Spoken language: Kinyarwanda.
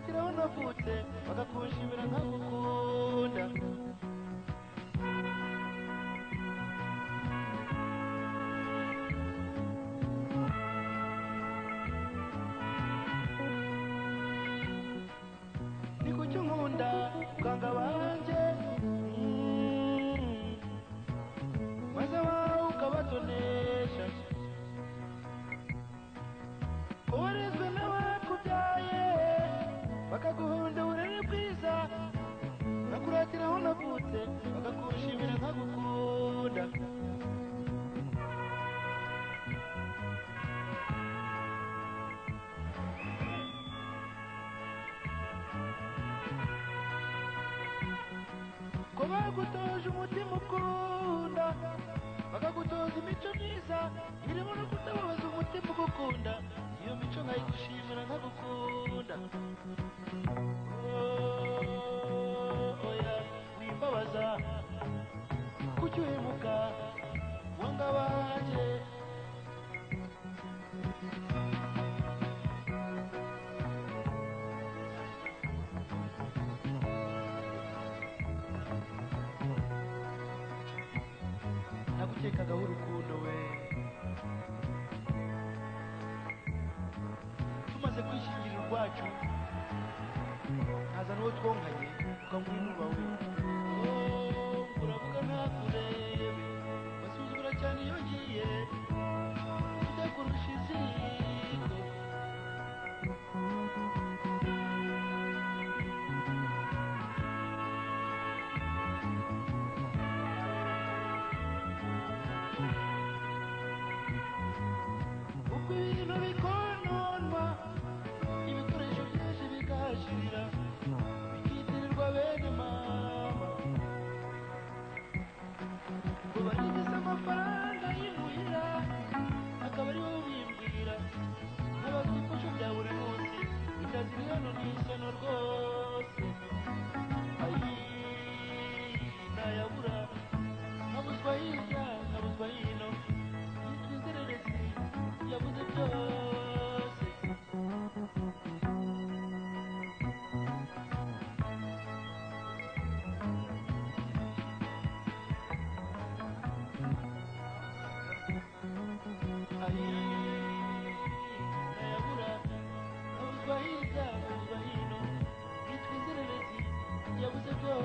bakuratiraho navutse bakakunshimira nkagukunda ni kuki unkunda ukanga banjye maze abawe ukabatonesha uwarezwe n'abakubyaye bakaguhunda uburere bwiza bakuratiraho navutse bakakunshimira nkagukunda ko bagutoje umutima ukunda bakagutoza imico myiza irimo no kutababaza umutima ugukunda iyo mico nkayigushimira nkagukunda oya wimbabaza kuki uhemuka wanga banjye nagukekagaho urukundo we tumaze kwishyingira urwacu nkaza n'uwo twonkanye ukangwinuba we uravuga ntakurebe basuzugura cyane iyo ngiye ujya kurusha iziko uko ibintu bikononwa ibikoresho byinshi bigashirira bikitirirwa bene mama ngo barigise amafaranga y'imuhira akaba ari wowe ubimbwira nk'abazwi ibikoresho bya buri munsi inda ziri hano ni ishyano rwose ayi ntayabura nkabuzwa hirya nkabuzwa hino yitwa inzererezi yabuze byose ayi ntayabura nkabuzwa hirya nkabuzwa hino yitwa inzererezi yabuze byose